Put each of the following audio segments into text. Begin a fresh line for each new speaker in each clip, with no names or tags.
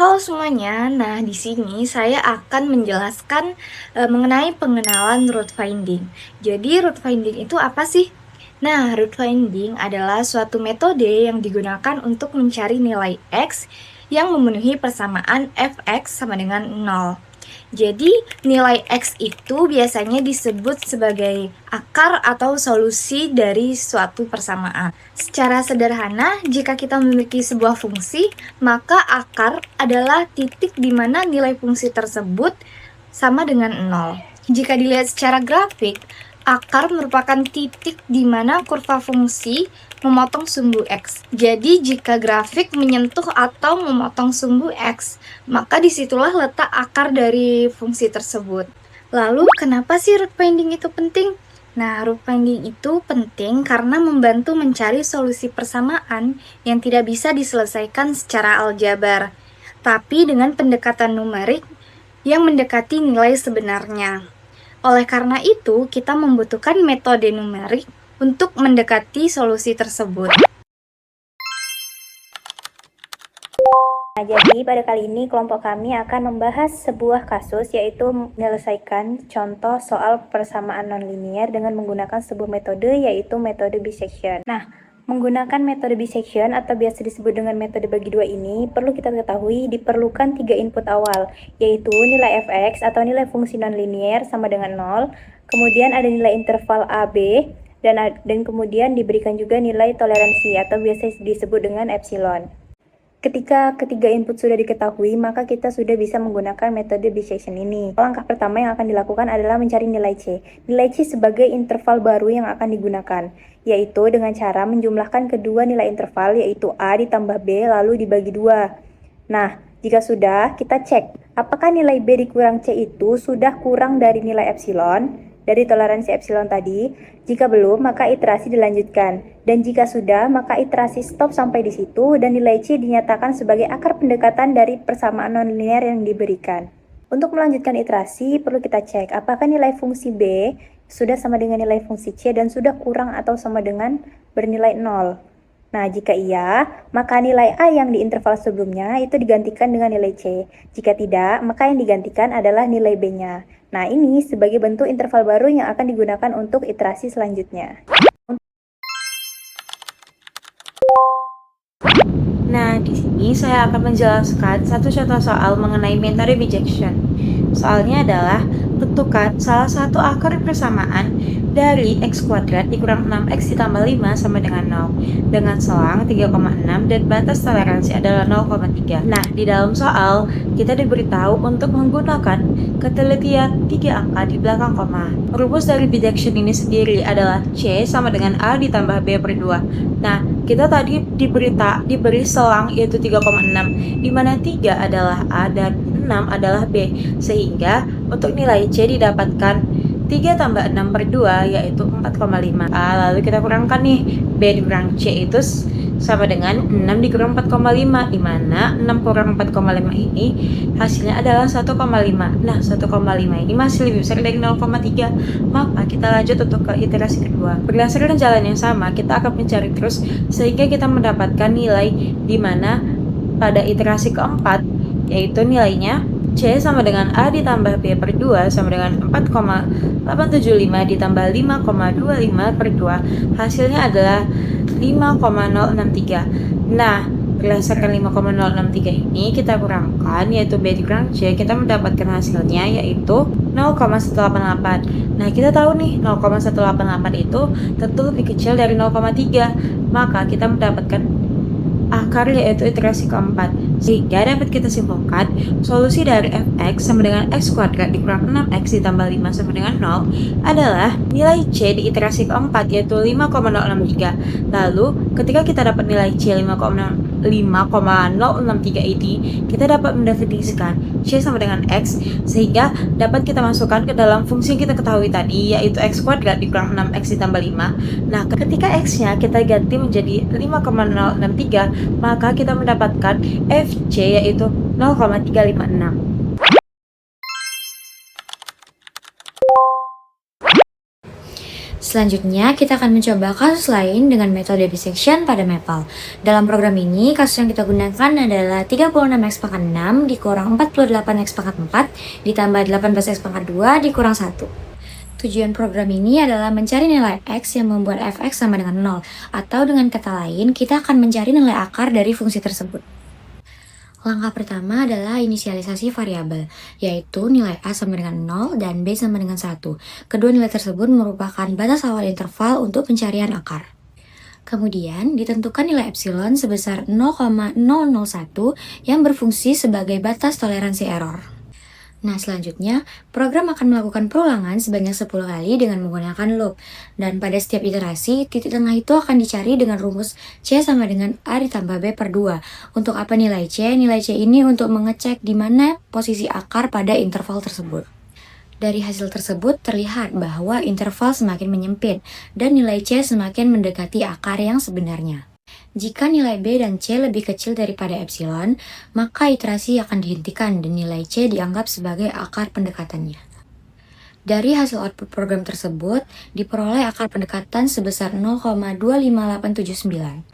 Halo semuanya, nah di sini saya akan menjelaskan mengenai pengenalan root finding. Jadi root finding itu apa sih? Nah, root finding adalah suatu metode yang digunakan untuk mencari nilai X yang memenuhi persamaan fx sama dengan 0. Jadi, nilai X itu biasanya disebut sebagai akar atau solusi dari suatu persamaan. Secara sederhana, jika kita memiliki sebuah fungsi, maka akar adalah titik di mana nilai fungsi tersebut sama dengan 0. Jika dilihat secara grafik, akar merupakan titik di mana kurva fungsi memotong sumbu X. Jadi, jika grafik menyentuh atau memotong sumbu X, maka disitulah letak akar dari fungsi tersebut. Lalu, kenapa sih root finding itu penting? Nah, root finding itu penting karena membantu mencari solusi persamaan yang tidak bisa diselesaikan secara aljabar, tapi dengan pendekatan numerik yang mendekati nilai sebenarnya. Oleh karena itu, kita membutuhkan metode numerik untuk mendekati solusi tersebut.
Nah, jadi pada kali ini kelompok kami akan membahas sebuah kasus, yaitu menyelesaikan contoh soal persamaan nonlinier dengan menggunakan sebuah metode, yaitu metode bisection. Nah, menggunakan metode bisection atau biasa disebut dengan metode bagi dua ini, perlu kita ketahui diperlukan 3 input awal, yaitu nilai fx atau nilai fungsi nonlinier sama dengan 0, kemudian ada nilai interval a, b, dan kemudian diberikan juga nilai toleransi atau biasa disebut dengan epsilon. Ketika ketiga input sudah diketahui, maka kita sudah bisa menggunakan metode bisection ini. Langkah pertama yang akan dilakukan adalah mencari nilai C. Nilai C sebagai interval baru yang akan digunakan, yaitu dengan cara menjumlahkan kedua nilai interval, yaitu A ditambah B lalu dibagi 2. Nah, jika sudah, kita cek apakah nilai B dikurang C itu sudah kurang dari nilai epsilon, dari toleransi epsilon tadi. Jika belum, maka iterasi dilanjutkan. Dan jika sudah, maka iterasi stop sampai di situ dan nilai C dinyatakan sebagai akar pendekatan dari persamaan nonlinear yang diberikan. Untuk melanjutkan iterasi, perlu kita cek apakah nilai fungsi B sudah sama dengan nilai fungsi C dan sudah kurang atau sama dengan bernilai 0. Nah, jika iya, maka nilai A yang di interval sebelumnya itu digantikan dengan nilai C. Jika tidak, maka yang digantikan adalah nilai B-nya. Nah, ini sebagai bentuk interval baru yang akan digunakan untuk iterasi selanjutnya.
Nah, di sini saya akan menjelaskan satu contoh soal mengenai metode bijection. Soalnya adalah tentukan salah satu akar persamaan dari x kuadrat dikurang 6x ditambah 5 sama dengan 0 dengan selang 3,6 dan batas toleransi adalah 0,3. Nah, di dalam soal kita diberitahu untuk menggunakan ketelitian 3 angka di belakang koma. Rumus dari bijection ini sendiri adalah C sama dengan A ditambah B per 2. Nah, kita tadi diberi selang yaitu 3,6, di mana 3 adalah A dan 6 adalah B, sehingga untuk nilai C didapatkan 3 tambah 6 per 2 yaitu 4,5. Lalu kita kurangkan nih, B dikurang C itu sama dengan 6 dikurang 4,5, di mana 6 kurang 4,5 ini hasilnya adalah 1,5. Nah, 1,5 ini masih lebih besar dari 0,3. Maka kita lanjut untuk ke iterasi kedua. Berdasarkan jalan yang sama, kita akan mencari terus sehingga kita mendapatkan nilai di mana pada iterasi keempat yaitu nilainya C sama dengan A ditambah B per 2 sama dengan 4,875 ditambah 5,25 per 2. Hasilnya adalah 5,063. Nah, berdasarkan 5,063 ini kita kurangkan yaitu B dikurang C, kita mendapatkan hasilnya yaitu 0,188. Nah, kita tahu nih 0,188 itu tentu lebih kecil dari 0,3. Maka kita mendapatkan akar yaitu iterasi keempat, sehingga dapat kita simpulkan solusi dari fx sama dengan x kuadrat dikurang 6x ditambah 5 sama dengan 0 adalah nilai C di iterasi keempat yaitu 5,063. Lalu ketika kita dapat nilai C 5,063 ini, kita dapat mendefinisikan C sama dengan X sehingga dapat kita masukkan ke dalam fungsi yang kita ketahui tadi yaitu X kuadrat dikurang 6X ditambah 5. Nah, ketika X-nya kita ganti menjadi 5,063, maka kita mendapatkan FC yaitu 0,356.
Selanjutnya, kita akan mencoba kasus lain dengan metode bisection pada Maple. Dalam program ini, kasus yang kita gunakan adalah 36x pangkat 6 dikurang 48x pangkat 4 ditambah 18x pangkat 2 dikurang 1. Tujuan program ini adalah mencari nilai x yang membuat fx sama dengan 0, atau dengan kata lain, kita akan mencari nilai akar dari fungsi tersebut. Langkah pertama adalah inisialisasi variabel, yaitu nilai A sama dengan 0 dan B sama dengan 1. Kedua nilai tersebut merupakan batas awal interval untuk pencarian akar. Kemudian, ditentukan nilai epsilon sebesar 0,001 yang berfungsi sebagai batas toleransi error. Nah, selanjutnya, program akan melakukan perulangan sebanyak 10 kali dengan menggunakan loop. Dan pada setiap iterasi, titik tengah itu akan dicari dengan rumus C sama dengan A ditambah B per 2. Untuk apa nilai C? Nilai C ini untuk mengecek di mana posisi akar pada interval tersebut. Dari hasil tersebut terlihat bahwa interval semakin menyempit dan nilai C semakin mendekati akar yang sebenarnya. Jika nilai B dan C lebih kecil daripada epsilon, maka iterasi akan dihentikan dan nilai C dianggap sebagai akar pendekatannya. Dari hasil output program tersebut, diperoleh akar pendekatan sebesar 0,25879.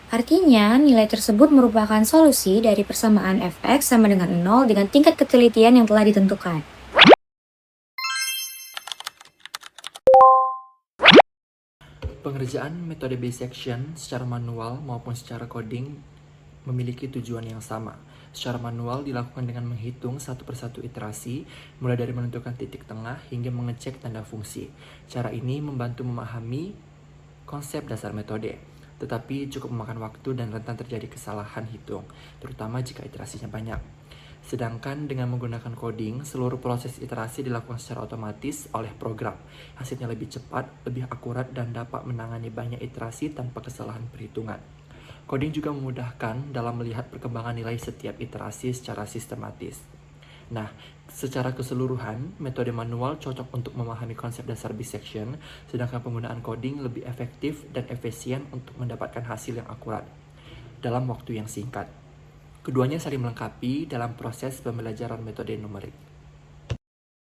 Artinya, nilai tersebut merupakan solusi dari persamaan fx sama dengan 0 dengan tingkat ketelitian yang telah ditentukan.
Pengerjaan metode bisection secara manual maupun secara coding memiliki tujuan yang sama. Secara manual dilakukan dengan menghitung satu persatu iterasi, mulai dari menentukan titik tengah hingga mengecek tanda fungsi. Cara ini membantu memahami konsep dasar metode, tetapi cukup memakan waktu dan rentan terjadi kesalahan hitung, terutama jika iterasinya banyak. Sedangkan dengan menggunakan coding, seluruh proses iterasi dilakukan secara otomatis oleh program. Hasilnya lebih cepat, lebih akurat, dan dapat menangani banyak iterasi tanpa kesalahan perhitungan. Coding juga memudahkan dalam melihat perkembangan nilai setiap iterasi secara sistematis. Nah, secara keseluruhan, metode manual cocok untuk memahami konsep dasar bisection, sedangkan penggunaan coding lebih efektif dan efisien untuk mendapatkan hasil yang akurat dalam waktu yang singkat. Keduanya saling melengkapi dalam proses pembelajaran metode numerik.